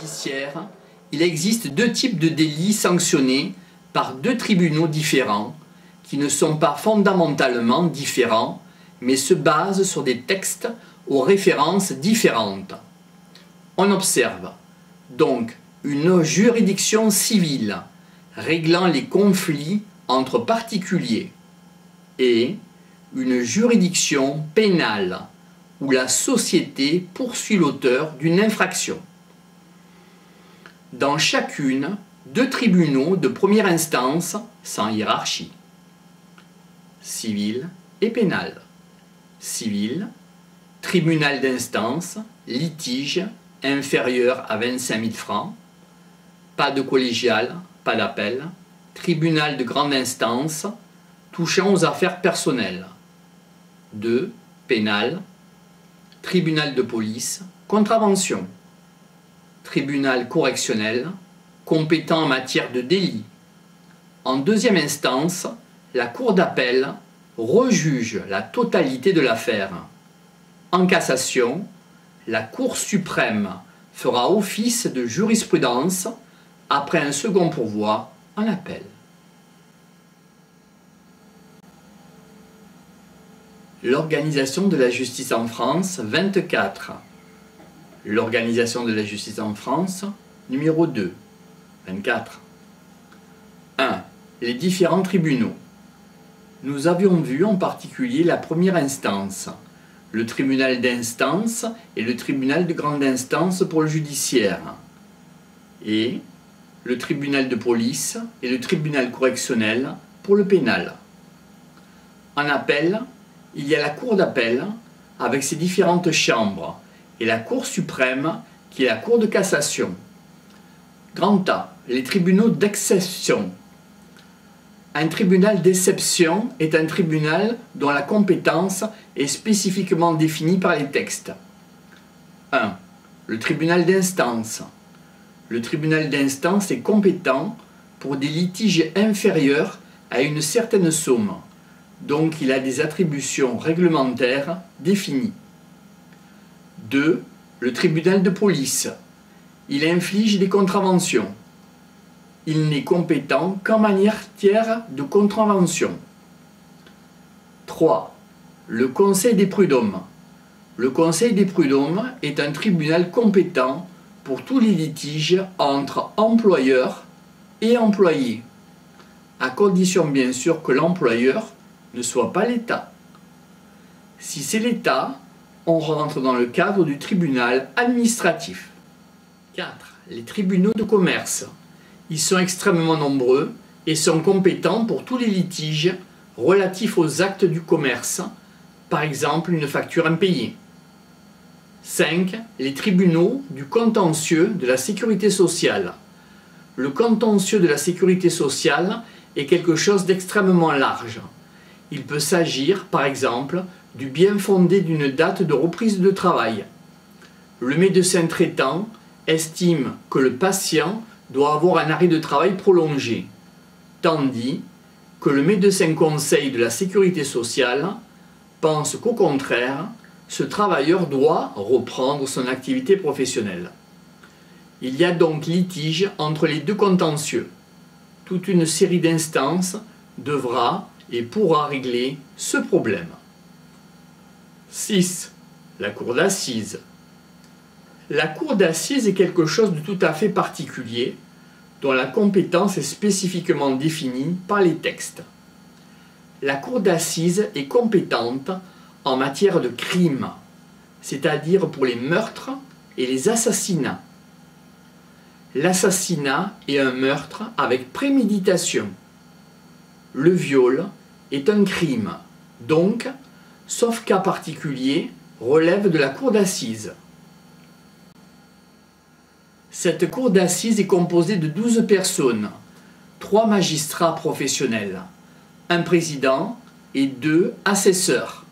judiciaire, il existe deux types de délits sanctionnés par deux tribunaux différents qui ne sont pas fondamentalement différents mais se basent sur des textes aux références différentes. On observe donc une juridiction civile réglant les conflits entre particuliers et une juridiction pénale où la société poursuit l'auteur d'une infraction. Dans chacune, deux tribunaux de première instance sans hiérarchie, civil et pénal. Civil, tribunal d'instance, litige inférieur à 25 000 francs, pas de collégial, pas d'appel, tribunal de grande instance, touchant aux affaires personnelles. 2. Pénal, tribunal de police, contravention. Tribunal correctionnel, compétent en matière de délit. En deuxième instance, la Cour d'appel rejuge la totalité de l'affaire. En cassation, la Cour suprême fera office de jurisprudence après un second pourvoi en appel. L'organisation de la justice en France, 24. L'organisation de la justice en France, numéro 2, 24. 1. Les différents tribunaux. Nous avions vu en particulier la première instance, le tribunal d'instance et le tribunal de grande instance pour le judiciaire, et le tribunal de police et le tribunal correctionnel pour le pénal. En appel, il y a la Cour d'appel avec ses différentes chambres et la Cour suprême qui est la Cour de cassation. Grand A, les tribunaux d'exception. Un tribunal d'exception est un tribunal dont la compétence est spécifiquement définie par les textes. 1. Le tribunal d'instance. Le tribunal d'instance est compétent pour des litiges inférieurs à une certaine somme, donc il a des attributions réglementaires définies. 2. Le tribunal de police. Il inflige des contraventions. Il n'est compétent qu'en matière de contravention. 3. Le Conseil des prud'hommes. Le Conseil des prud'hommes est un tribunal compétent pour tous les litiges entre employeurs et employés, à condition bien sûr que l'employeur ne soit pas l'État. Si c'est l'État, on rentre dans le cadre du tribunal administratif. 4. Les tribunaux de commerce. Ils sont extrêmement nombreux et sont compétents pour tous les litiges relatifs aux actes du commerce, par exemple une facture impayée. 5. Les tribunaux du contentieux de la sécurité sociale. Le contentieux de la sécurité sociale est quelque chose d'extrêmement large. Il peut s'agir, par exemple, du bien fondé d'une date de reprise de travail. Le médecin traitant estime que le patient doit avoir un arrêt de travail prolongé, tandis que le médecin conseil de la sécurité sociale pense qu'au contraire, ce travailleur doit reprendre son activité professionnelle. Il y a donc litige entre les deux contentieux. Toute une série d'instances devra et pourra régler ce problème. 6. La cour d'assises. La cour d'assises est quelque chose de tout à fait particulier, dont la compétence est spécifiquement définie par les textes. La cour d'assises est compétente en matière de crimes, c'est-à-dire pour les meurtres et les assassinats. L'assassinat est un meurtre avec préméditation. Le viol est un crime, donc, sauf cas particulier, relève de la cour d'assises. Cette cour d'assises est composée de 12 personnes, 3 magistrats professionnels, un président et 2 assesseurs,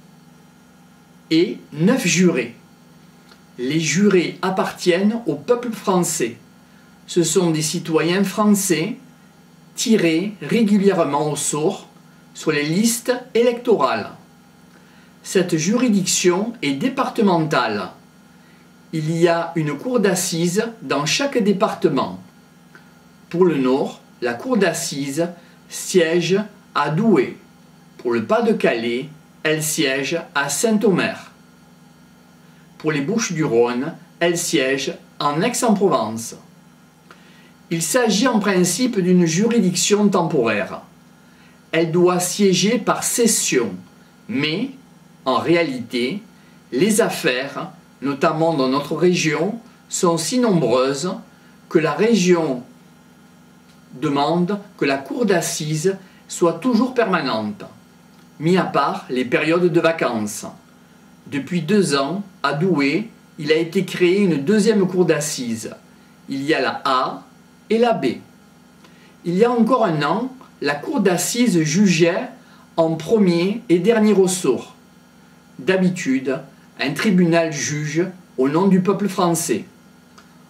et 9 jurés. Les jurés appartiennent au peuple français. Ce sont des citoyens français tirés régulièrement au sort sur les listes électorales. Cette juridiction est départementale. il y a une cour d'assises dans chaque département. Pour le Nord, la cour d'assises siège à Douai. Pour le Pas-de-Calais, elle siège à Saint-Omer. Pour les Bouches-du-Rhône, elle siège en Aix-en-Provence. Il s'agit en principe d'une juridiction temporaire. Elle doit siéger par session, mais en réalité, les affaires, notamment dans notre région, sont si nombreuses que la région demande que la cour d'assises soit toujours permanente, mis à part les périodes de vacances. Depuis 2 ans, à Douai, il a été créé une deuxième cour d'assises. Il y a la A et la B. Il y a encore 1 an, la cour d'assises jugeait en premier et dernier ressort. D'habitude, un tribunal juge au nom du peuple français.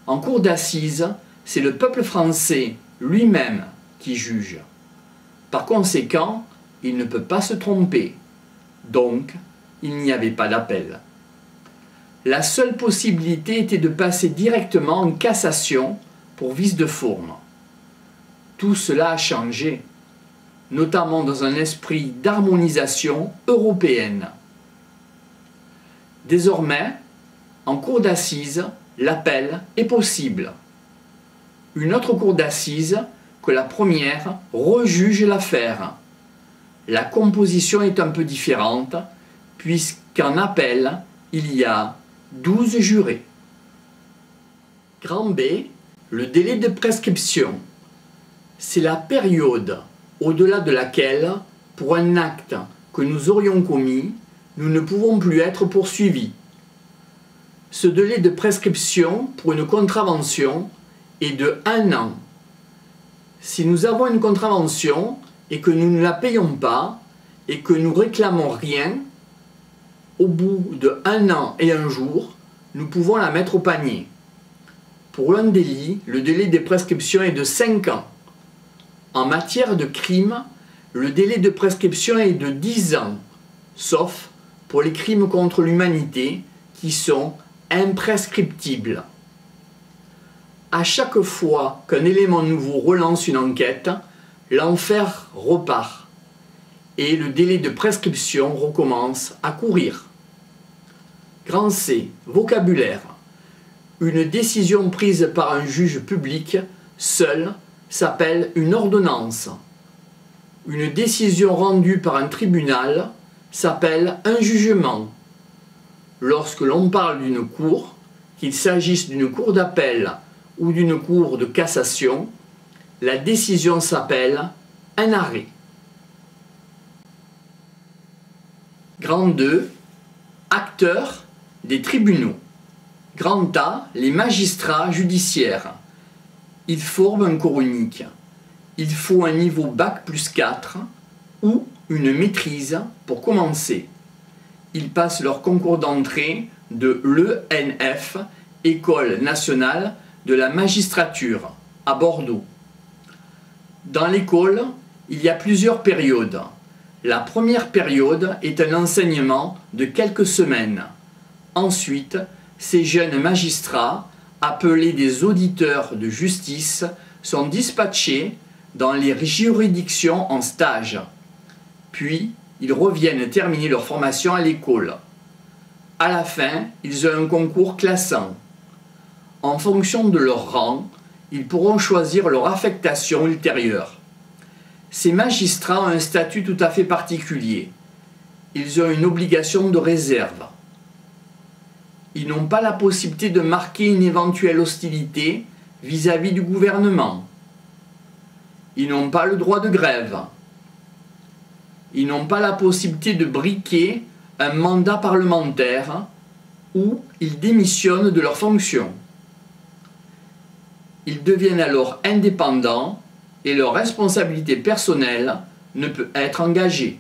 En cour d'assises, c'est le peuple français lui-même qui juge. Par conséquent, il ne peut pas se tromper. Donc, il n'y avait pas d'appel. La seule possibilité était de passer directement en cassation pour vice de forme. Tout cela a changé, notamment dans un esprit d'harmonisation européenne. Désormais, en cour d'assises, l'appel est possible. Une autre cour d'assises que la première rejuge l'affaire. La composition est un peu différente, puisqu'en appel, il y a 12 jurés. Grand B, le délai de prescription. C'est la période au-delà de laquelle, pour un acte que nous aurions commis, nous ne pouvons plus être poursuivis. Ce délai de prescription pour une contravention est de 1 an. Si nous avons une contravention et que nous ne la payons pas et que nous réclamons rien, au bout de 1 an et 1 jour, nous pouvons la mettre au panier. Pour un délit, le délai de prescription est de 5 ans. En matière de crime, le délai de prescription est de 10 ans, sauf pour les crimes contre l'humanité qui sont imprescriptibles. À chaque fois qu'un élément nouveau relance une enquête, l'enfer repart et le délai de prescription recommence à courir. Grand C, vocabulaire. Une décision prise par un juge public seul s'appelle une ordonnance. Une décision rendue par un tribunal s'appelle un jugement. Lorsque l'on parle d'une cour, qu'il s'agisse d'une cour d'appel ou d'une cour de cassation, la décision s'appelle un arrêt. Grand 2, acteurs des tribunaux. Grand A, les magistrats judiciaires. Ils forment un corps unique. Il faut un niveau bac plus 4 ou une maîtrise pour commencer. Ils passent leur concours d'entrée de l'ENF, École nationale de la magistrature, à Bordeaux. Dans l'école, il y a plusieurs périodes. La première période est un enseignement de quelques semaines. Ensuite, ces jeunes magistrats, appelés des auditeurs de justice, sont dispatchés dans les juridictions en stage. Puis, ils reviennent terminer leur formation à l'école. À la fin, ils ont un concours classant. En fonction de leur rang, ils pourront choisir leur affectation ultérieure. Ces magistrats ont un statut tout à fait particulier. Ils ont une obligation de réserve. Ils n'ont pas la possibilité de marquer une éventuelle hostilité vis-à-vis du gouvernement. Ils n'ont pas le droit de grève. Ils n'ont pas la possibilité de briquer un mandat parlementaire ou ils démissionnent de leurs fonctions. Ils deviennent alors indépendants et leur responsabilité personnelle ne peut être engagée.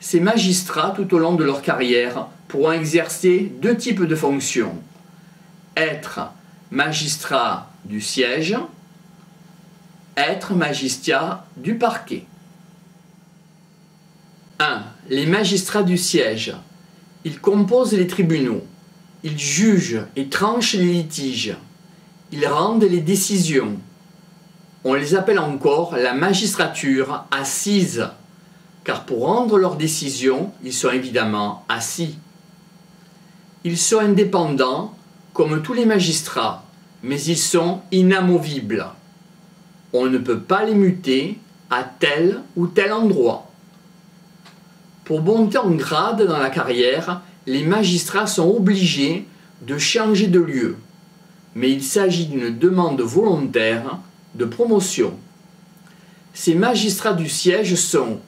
Ces magistrats, tout au long de leur carrière, pourront exercer 2 types de fonctions. Être magistrat du siège, être magistrat du parquet. 1. Les magistrats du siège. Ils composent les tribunaux. Ils jugent et tranchent les litiges. Ils rendent les décisions. On les appelle encore la magistrature assise, car pour rendre leurs décisions, ils sont évidemment assis. Ils sont indépendants, comme tous les magistrats, mais ils sont inamovibles. On ne peut pas les muter à tel ou tel endroit. Pour monter en grade dans la carrière, les magistrats sont obligés de changer de lieu, mais il s'agit d'une demande volontaire de promotion. Ces magistrats du siège sont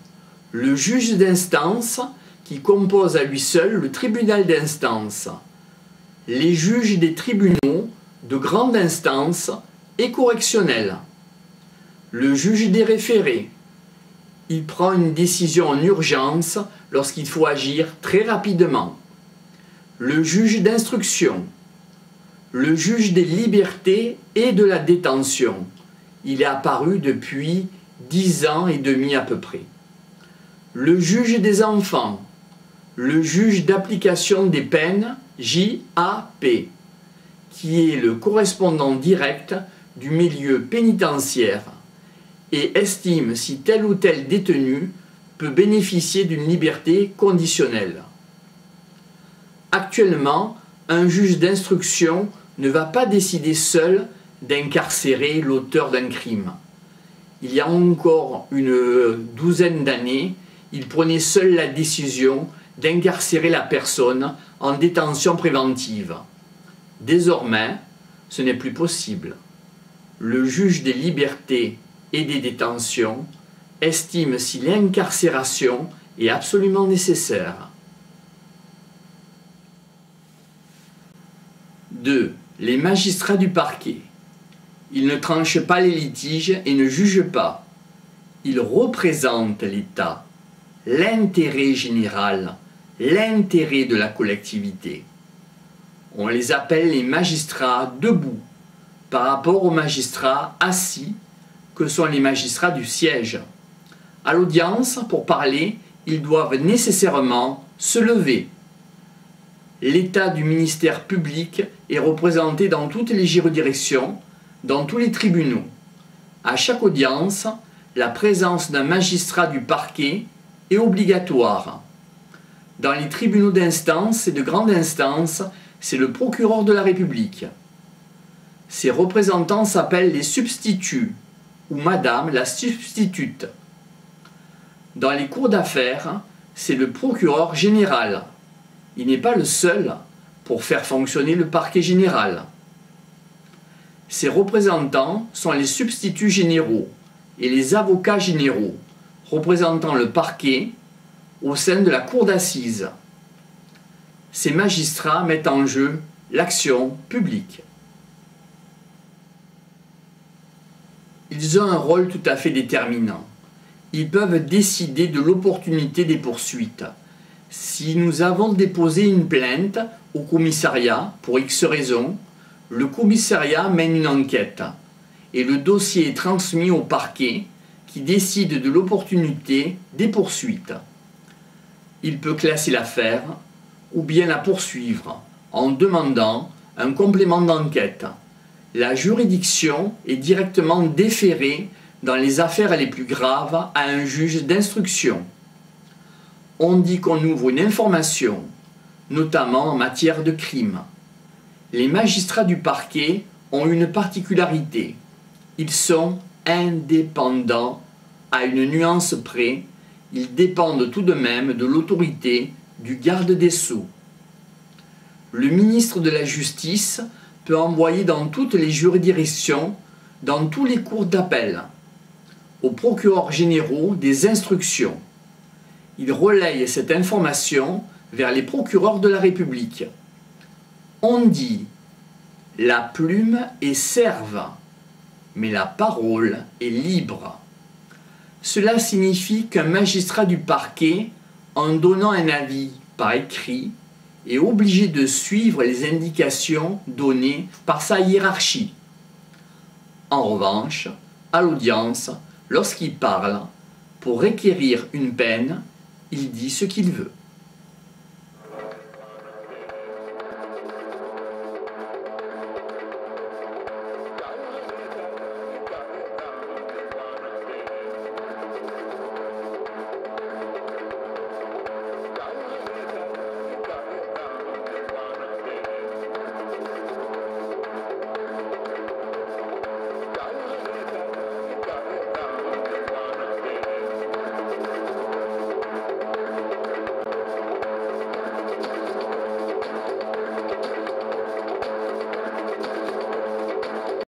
le juge d'instance qui compose à lui seul le tribunal d'instance, les juges des tribunaux de grande instance et correctionnels, le juge des référés. Il prend une décision en urgence lorsqu'il faut agir très rapidement. Le juge d'instruction, le juge des libertés et de la détention. Il est apparu depuis 10 ans et demi à peu près. Le juge des enfants, le juge d'application des peines, JAP, qui est le correspondant direct du milieu pénitentiaire et estime si tel ou tel détenu peut bénéficier d'une liberté conditionnelle. Actuellement, un juge d'instruction ne va pas décider seul d'incarcérer l'auteur d'un crime. Il y a encore une douzaine d'années, il prenait seul la décision d'incarcérer la personne en détention préventive. Désormais, ce n'est plus possible. Le juge des libertés et des détentions estime si l'incarcération est absolument nécessaire. 2. Les magistrats du parquet. Ils ne tranchent pas les litiges et ne jugent pas. Ils représentent l'État, l'intérêt général, l'intérêt de la collectivité. On les appelle les magistrats debout par rapport aux magistrats assis que sont les magistrats du siège. À l'audience, pour parler, ils doivent nécessairement se lever. L'état du ministère public est représenté dans toutes les juridictions, dans tous les tribunaux. À chaque audience, la présence d'un magistrat du parquet est obligatoire. Dans les tribunaux d'instance et de grande instance, c'est le procureur de la République. Ces représentants s'appellent les substituts ou madame la substitute. Dans les cours d'affaires, c'est le procureur général. Il n'est pas le seul pour faire fonctionner le parquet général. Ces représentants sont les substituts généraux et les avocats généraux, représentant le parquet au sein de la cour d'assises. Ces magistrats mettent en jeu l'action publique. Ils ont un rôle tout à fait déterminant. Ils peuvent décider de l'opportunité des poursuites. Si nous avons déposé une plainte au commissariat pour X raisons, le commissariat mène une enquête et le dossier est transmis au parquet qui décide de l'opportunité des poursuites. Il peut classer l'affaire ou bien la poursuivre en demandant un complément d'enquête. La juridiction est directement déférée dans les affaires les plus graves à un juge d'instruction. On dit qu'on ouvre une information, notamment en matière de crime. Les magistrats du parquet ont une particularité. Ils sont indépendants à une nuance près. Ils dépendent tout de même de l'autorité du garde des Sceaux. Le ministre de la Justice peut envoyer dans toutes les juridictions, dans tous les cours d'appel, aux procureurs généraux des instructions. Il relaye cette information vers les procureurs de la République. On dit « la plume est serve, mais la parole est libre ». Cela signifie qu'un magistrat du parquet, en donnant un avis par écrit, est obligé de suivre les indications données par sa hiérarchie. En revanche, à l'audience, lorsqu'il parle, pour requérir une peine, il dit ce qu'il veut.